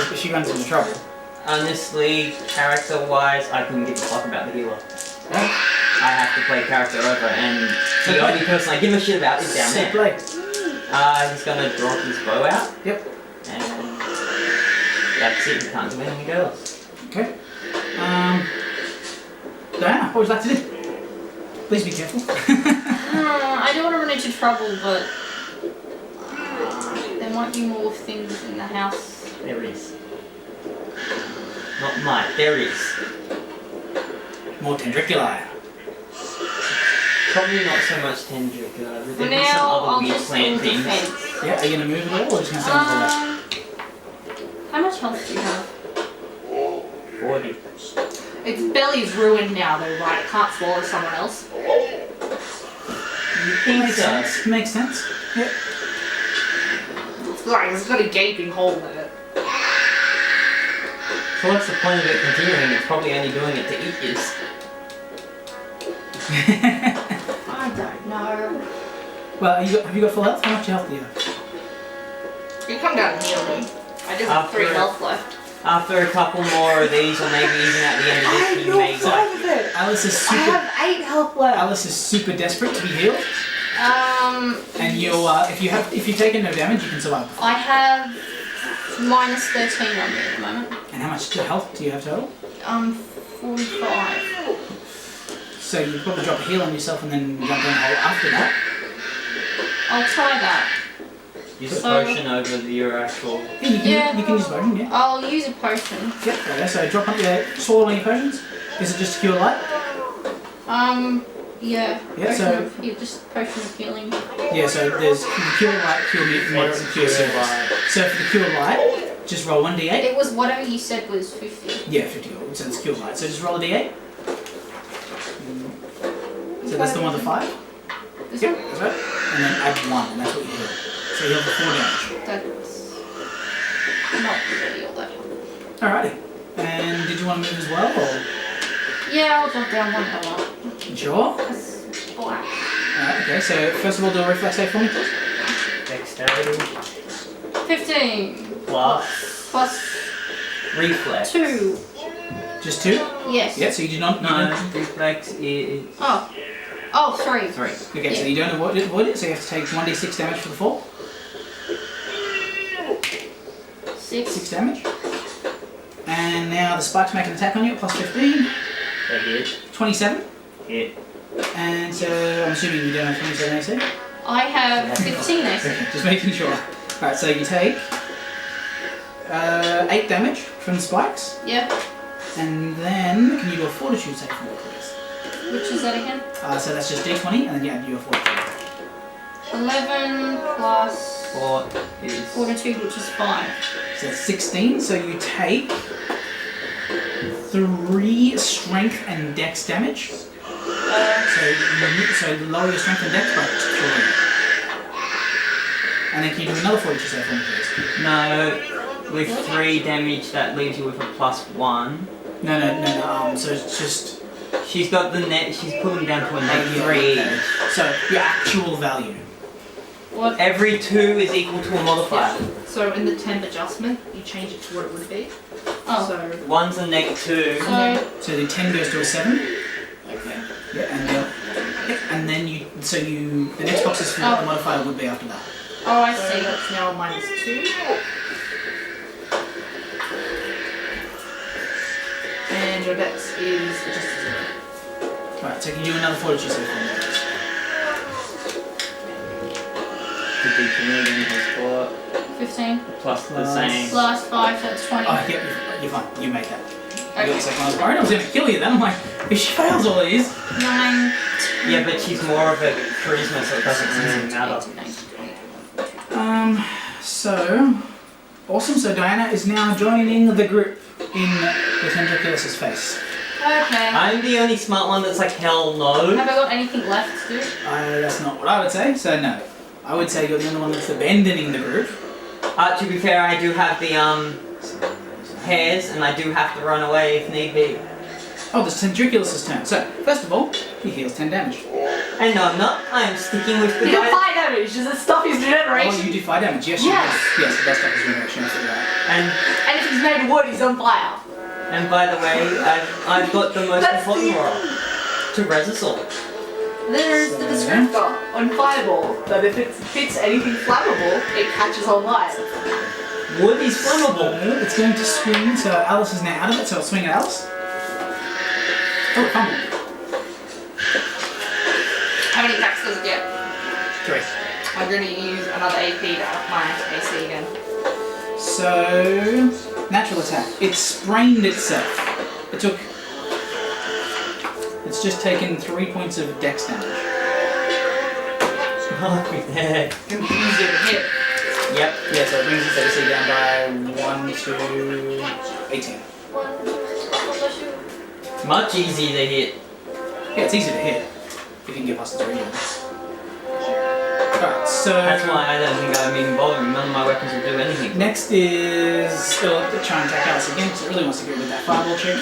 Because she runs into trouble. honestly, character-wise, I couldn't give a fuck about the healer. Yeah. I have to play character over, and the only person I give a shit about is down Sick there. play. He's gonna draw his bow out, Yep. and that's it. He can't do anything else. Okay. Diana, what would you like to do? Please be careful. I don't want to run into trouble, but there might be more things in the house. There is. Not might, there is. More tendriculi. Probably not so much tendril, For there'd be some now, other I'll weird just plant do things. defense. Yeah, are you going to move at all or just going to stand on the left? How much health do you have? 40. Its belly's ruined now though, right? It can't swallow someone else. You think Makes so? sense. Makes sense. Yep. It's like it's got a gaping hole in it. So what's the point of it continuing? It's probably only doing it to eat this. I don't know. Well, have you got full health? How much health do you have? You come down and heal me. I just have 3 After- health left. After a couple more of these, or maybe even at the end of this, you may like. it. Alice is I super. have 8 health left. Alice is super desperate to be healed, and if you take no damage, you can survive. I have minus 13 on me at the moment. And how much health do you have total? 45. So you probably drop a heal on yourself and then jump in a hole after that. I'll try that. Use a So- potion over your actual. Yeah, you can use potion, yeah. I'll use a potion. Yep, okay, so drop on your swallow any potions. Is it just cure light? Yeah. Yeah, Potion so- of potion of healing. Yeah, so there's cure light, cure moderate, and cure serious. So for the cure light, just roll 1d8. It was whatever you said was 50. Yeah, 50 gold, so it's cure light. So just roll a d8. So that's the one with the 5? This Yep, one? that's right. And then add 1, and that's what you heal. So you heal for 4 damage. That's not really all that helpful. Alrighty. And did you want to move as well, or? Yeah, I'll drop down 1 dollar. Sure. That's black. Alright, okay, so first of all do a reflex save for me, please. Dexterity 15 plus plus reflex. 2. Just 2? Yes. Yeah, so you do not... No, reflex is Oh, 3. 3. Okay, so you don't avoid it, so you have to take 1d6 damage for the fall. 6. 6 damage. And now the spikes make an attack on you at plus 15. They hit. 27. Hit. And so I'm assuming you don't have 27 AC. I have 15 AC. Okay, just making sure. Alright, so you take 8 damage from the spikes. Yep. And then, can you do a fortitude save for me, please? Which is that again? So that's just d20, and then you add your fortitude. 11 plus 4 is. fortitude, which is 5. So that's 16, so you take 3 strength and dex damage. So lower your strength and dex by 3. And then can you do another fortitude save for me, please? No, with 3 damage, that leaves you with a plus 1. No, so it's just... She's got the net. She's pulling down to a net 3 each. So your actual value. What? Every 2 is equal to a modifier. So in the temp adjustment, you change it to what it would be. Oh. So One's a neg 2. So the 10 goes to a 7. Okay. Yeah, and then the next box is for what the modifier would be after that. Oh, I so see. that's now a -2. And your dex is just 0. Right, so can you do another fortitude save for me, please? The D2 has 4 15 plus the same. plus 5, so that's 20. Oh, yeah, you're fine. You made that. Okay. You're the second one. I was worried I was going to kill you then. I'm like, if she fails all these. 9, Yeah, but she's more of a charisma, so it doesn't really matter. 18, 19, 20, 21, 22. So, awesome. So Diana is now joining the group in the Tendriculus's face. Okay. I'm the only smart one that's like, hell no. Have I got anything left to do? That's not what I would say, so no. I would say you're the only one that's abandoning the group. To be fair, I do have the hairs, and I do have to run away if need be. Oh, this Tendriculus's turn. So, first of all, he heals 10 damage. And no, I'm not. I am sticking with the You get guy. 5 damage. Does it stop his Oh, regeneration? you do 5 damage. Yes, Yes. you do. Yes, it does stop his regeneration. Absolutely right. And And if he's made of wood, he's on fire. by the way, I've got the most That's important the- role to Resisol. There's the descriptor on Fireball that if it hits anything flammable, it catches on light. Wood is flammable. So, it's going to swing. So Alice is now out of it, so it'll swing at Alice. Oh, come on. How many attacks does it get? 3. I'm going to use another AP to up my AC again. So, natural attack. It sprained itself. It's just taken 3 points of dex damage. Yeah. Confuse it with hit. Yep. Yeah, so it brings its AC down by 1 to 18. Much easier to hit. Yeah, it's easy to hit if you can get past its regen. Alright, so That's why I don't think I'm even bothering. None of my weapons will do anything. next is Philip to try and attack Alice again because it really wants to get rid of that fireball trick.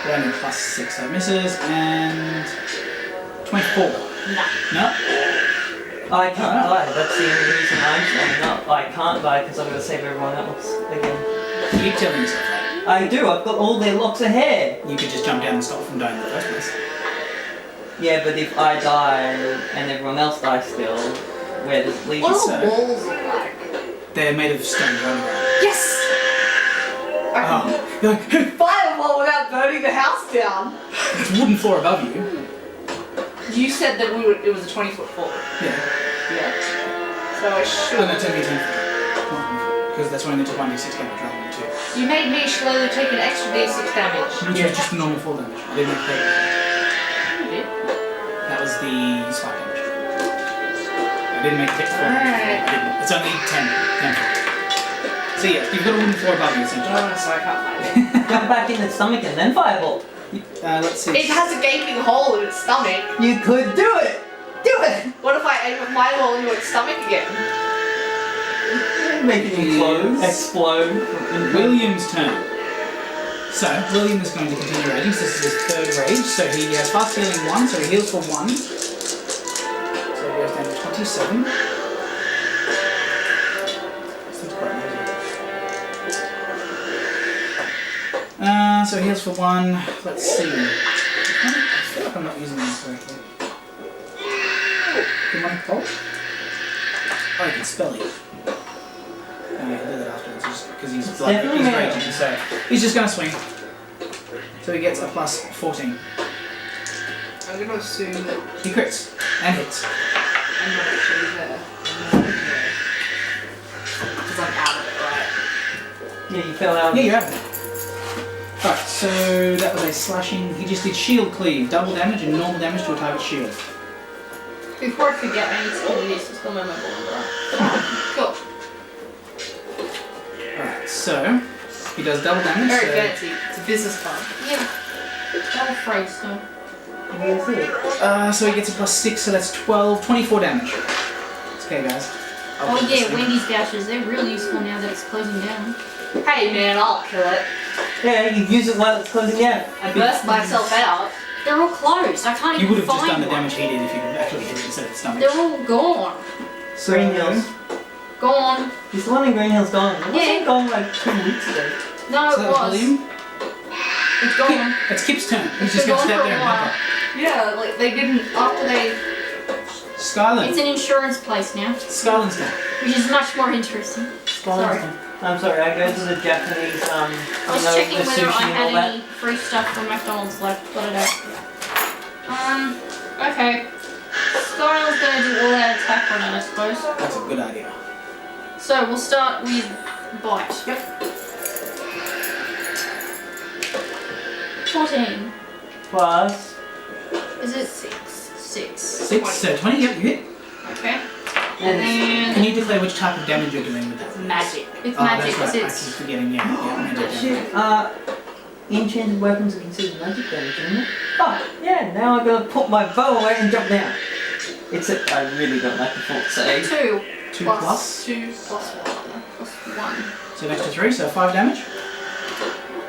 Only plus 6, so it misses, and 24. No. No? I can't die. That's the only reason I'm standing up. I can't die because I'm going to save everyone else again. You keep telling yourself that. I do. I've got all their locks of hair. You could just jump down and stop from dying in the first place. Yeah, but if I die and everyone else dies still, where does it leave What us? are the walls like? They're made of stone underground. Yes! I Oh, you're like, can fireball without burning the house down. it's wooden floor above you. You said that it was a 20-foot fall. Yeah. Yeah. So I should. Oh no, 10 feet, 10 feet. Because that's only took 1d6 damage rather than 2. You made me slowly take an extra d6 damage. Which was just the normal fall damage. I didn't make that. You did? That was the spike damage. I didn't make it fall damage. Alright. I didn't. It's only 10 feet. So yeah, you've got a wooden floor above you essentially. Oh, so I can't find it. Jump back in the stomach and then fireball. Let's see. It has a gaping hole in its stomach. You could do it. Do it. What if I aim a fireball into its stomach again? Make it explode. William's turn. So, William is going to continue raging. So this is his third rage. So he has fast healing 1, so he heals for 1. So he goes down to 27. This thing's quite noisy. So he heals for 1. Let's see. I feel like I'm not using this correctly. Demonic Bolt? Oh, you can spell it. He'll do that afterwards, because he's raging, so he's just going to swing. So he gets a plus 14. I'm going to assume that He crits and hits. I'm not actually there. Because I'm out of it, right? Yeah, you fell out. Yeah, you're out of it. Alright, so that was a slashing. He just did shield cleave, double damage and normal damage to a target shield. Before I forget, I need to do this. It's still my mobile number. Cool. Alright, so he does double damage. Very so, fancy. It's a business card. Yeah. I'm afraid so. so he gets a plus 6, so that's 24 damage. It's okay, guys. I'll Oh put this yeah, thing. Wendy's dashes. They're really useful now that it's closing down. Hey man, I'll kill it. Yeah, you use it while it's closing down. I burst myself out. They're all closed. I can't You would even have just find done the one. damage he did if you actually hit it instead of the stomach. They're all gone. Green Hills. Gone. Is the one in Green Hills gone? It Yeah. wasn't gone like 2 weeks ago. No, So it that was was. William. It's gone. It's Kip's turn. He's It's just been going to gone step for there a and while. help her. Yeah, like they didn't after they. Skyland. It's an insurance place now, Skyland's turn. which is much more interesting. Sorry. I'm sorry, I go to the Japanese, I was the checking whether sushi I and all had that. any free stuff from McDonald's left, but I don't. Okay. Style's gonna do all out attack on it, I suppose. That's a good idea. So we'll start with bite. Yep. 14. Plus, Is it 6? 6. 6, so 20, yep, you hit. Okay. and And Can you declare which type of damage you're doing with that? Magic. it's Oh, magic, that's right. I it's keep forgetting, yeah. Magic damage. enchanted weapons are considered magic damage, isn't it? Oh, yeah, now I'm gonna put my bow away and jump down. Except I really don't like the fort save. 2 2 plus plus. 2 plus 1 plus 1. So an extra 3, so 5 damage.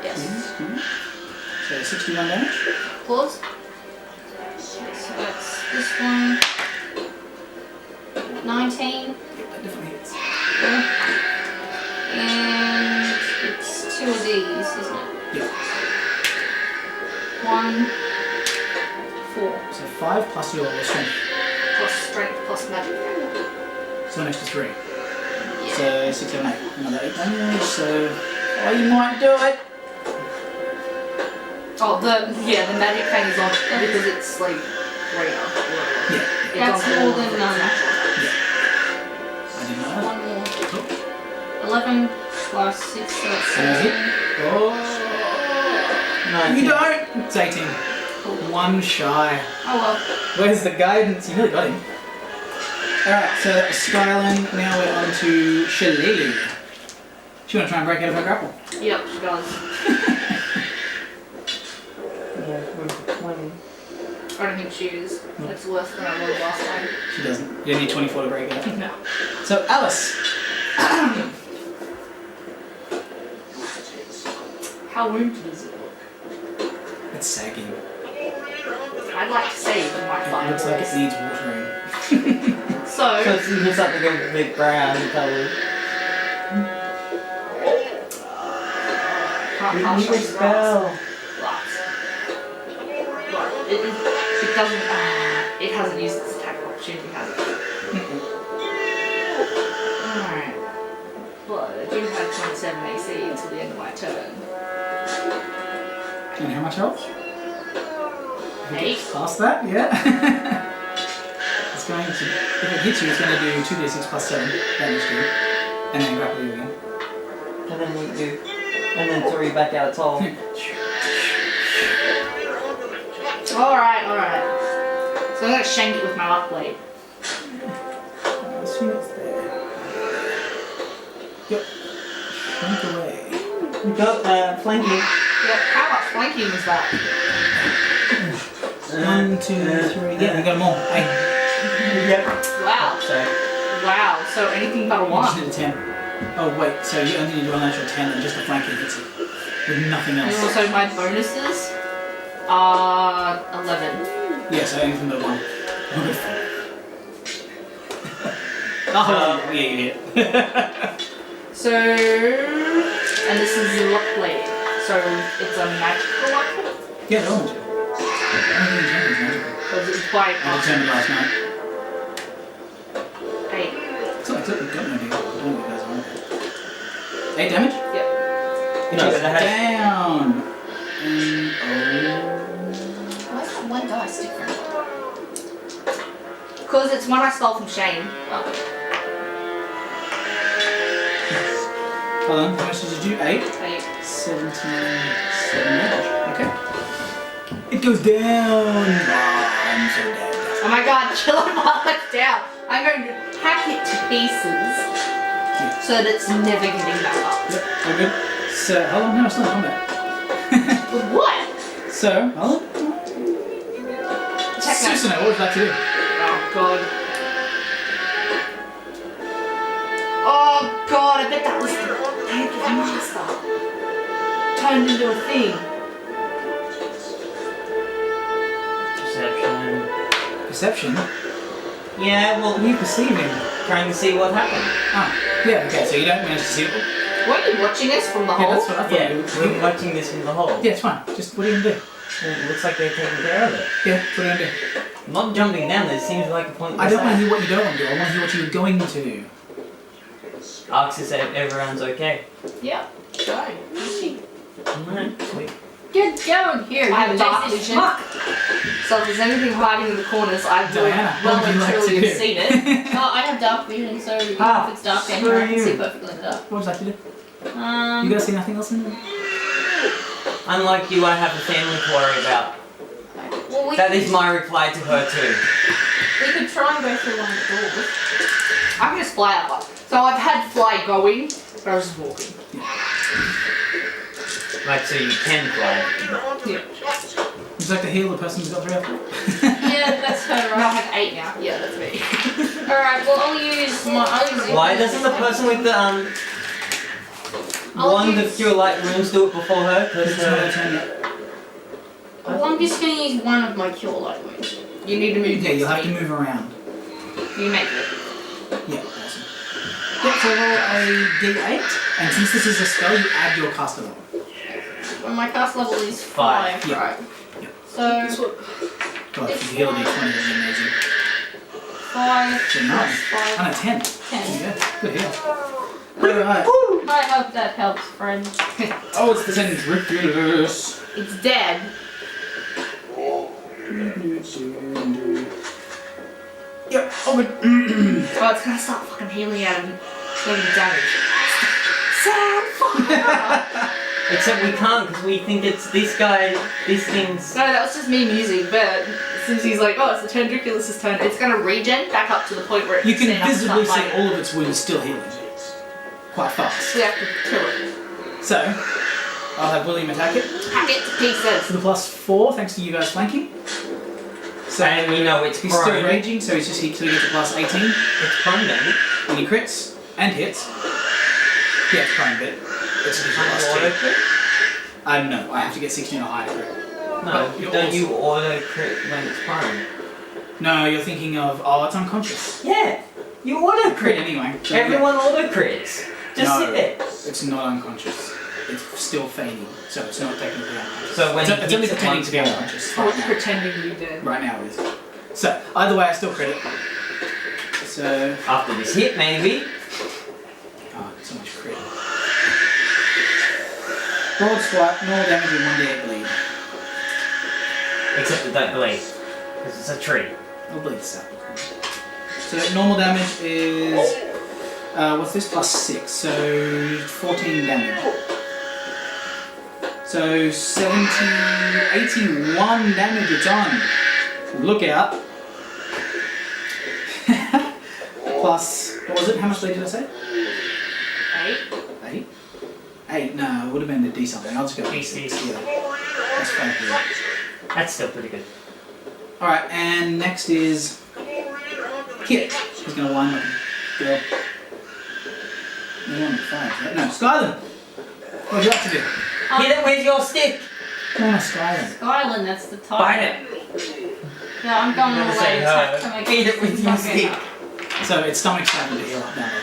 Yes. So 61 damage. Claws. So that's this one. 19. Yep, that definitely hits. And it's 2 of these, isn't it? Yep. 1, 4. So 5 plus your strength. Plus strength plus magic. So an extra 3. Yeah. So 6, 7, 8. Another 8 damage, so... Oh, you might do it! Oh, the magic thing is on because it's like greater. Yeah, That's more than I didn't know that. 1 more. 11 plus 6, so that's And you hit. 17. Oh! 19. You don't! It's 18. 1 shy. Oh well. Where's the guidance? You really got him. Alright, so that was Skyland. Now we're on to Shillelagh. She want to try and break out of her grapple. Yep, she does. Yeah, we're 20. I don't think she is. It's worse than I was last time. She doesn't. You don't need 24 to break out. No. So, Alice. How wounded does it look? It's sagging. I'd like to say it might It find looks like it needs watering. So it's just like a big brown colour. Can't You cast need a spell. Right. It doesn't. It hasn't used its attack opportunity, has it? Alright. Well, I do have 27 AC until the end of my turn. And how much health? 8. Past that, yeah. It's going to, if it hits you, it's going to do 2d6 plus 7 damage to you. And then grapple you again. And then we do. And then throw you back out its hole. Alright. So I'm gonna shank it with my left blade. I assume it's there. Yep. Shrink away. You got flanking. Yeah, how much flanking was that? 1, 2, 3. Yeah, we got them all. 8. Yep. Wow. So, So anything but a You just 1. did a 10. Oh, wait, so you only need to roll an actual 10 and just a flanking hits it. With nothing And else. also my bonuses are 11. Yeah, so anything but 1. Oh, yeah, you hit. So, and this is the lock blade. So it's a magical weapon? Yeah, they're all magical. Everything in Champions is magical. Because it's quite I determined last night. 8. So I took got no idea. I don't know what you guys are. 8 damage? Yep. It No, goes but that has- down. Why is that one dice different? Because it's one I stole from Shane. Oh. Hold on, how much did you do? 8? 8. 77 damage. Okay. It goes down. I'm so dead. Oh my god, kill him while it's down. I'm going to hack it to pieces so that it's never getting back up. Yep, all good. So, hold on, no, it's not combat. But what? So, hold on. Check that. Susanoo, what would you like to do? Oh god. Oh god, I bet that was the tank of master. Turned into a thing. Perception. Perception? Yeah, well, What are you perceiving? trying to see what happened. Ah, yeah, okay, so you don't manage to see it. Weren't you watching us from the Yeah, hole? that's what I thought Yeah, you we're watching this in the hole. Yeah, it's fine. Just, what are you going to do? Well, it looks like they're taking care of it. Yeah, what are you going to do? I'm not jumping down there, seems like a pointless I don't want to act. hear what you don't want to do. I want to hear what you're going to do. Ask if everyone's okay. Yeah. Go. Easy. Alright, sweet. Get going here. I have you dark lazy vision. schmuck. So if there's anything hiding in the corners, I will Diana, well what would and you like truly to have do? seen it. Oh, I have dark vision, so even Ah, if it's dark down screw here, I can you. see perfectly in the dark. What would you like to do? You Um, guys see nothing else in there? Unlike you, I have a family to worry about. well, That is my reply to her too. we could try and go through one of the doors. I can just fly out. So I've had fly going, but I was just walking. Like, so you can fly. Yeah. Would you like to heal the person who's got 3 health? Yeah, that's her, No, I right? have 8 now. Yeah, that's me. Alright, well, I'll use Why doesn't the person with the I'll wand use- of cure light runes do it before her? It's Because not their turn yet. Well, I'm just gonna use one of my cure light wounds. You need to move. Yeah, you'll have to move around. You make it. Yeah, awesome. Yep, so roll a d8, and since this is a spell, you add your caster level. Well, my cast level is 5. 5, Yeah. right? Yep. So, God, if you heal a d20, that'd be amazing. 5 So 9. plus 5, Oh no, 10. 10. Yeah, good heal. Alright. I hope that helps, friend. Oh, it's the Tendricus. It's dead. Yep, oh good. Oh, it's gonna start fucking healing out and taking damage. Sam, fuck. except we can't because we think it's this guy, these things. No, that was just me musing, but since he's like, oh, it's the Tendriculus's turn, it's gonna regen back up to the point where it You can stand up and visibly start see fighting. all of its wounds still healing. Quite fast. We have to kill it. So, I'll have William attack it Hack it to for pieces. the +4, thanks to you guys flanking. So, And you know it's he's still prone. raging, so he's just he gets a +18. It's prone then. When he crits and hits, yeah, it's prone bit. It's a Auto +2. crit? No, I have to get 16 or higher to crit. No, But you're don't also- you auto crit when it's prone? No, you're thinking of, oh, it's unconscious. Yeah. You auto Crit crit. anyway. So Everyone auto crits. Just No. sit there. It's not unconscious. It's still feigning, so it's not technically unconscious. So when it's he only hits it pretending once to be more. unconscious. Oh, Right it's now. pretending to be dead. Right now it is. So either way, I still crit it. So After this hit, maybe. oh, so much crit. Broad swipe, normal damage and 1d8 bleed. Except it don't bleed. Because it's a tree. I'll bleed this out. So normal damage is what's this? Plus 6, so 14 damage. So 81 damage it's on. Look out. Plus, what was it? How much bleed did I say? 8. 8? 8? No, it would have been the D something. I'll just go with D6. 6. Yeah. That's 5 bleed. That's still pretty good. Alright, and next is Kit. He's gonna wind up. Girl. You want 5, right? No, Skyland! What would you like to do? Hit it with your stick! Come on, Skyland. Skyland, that's the title. Bite it! Yeah, I'm going all Never the way say to attack her. to make Beat it with your fucking stick. up. So it's stomach stabbing to heal up now.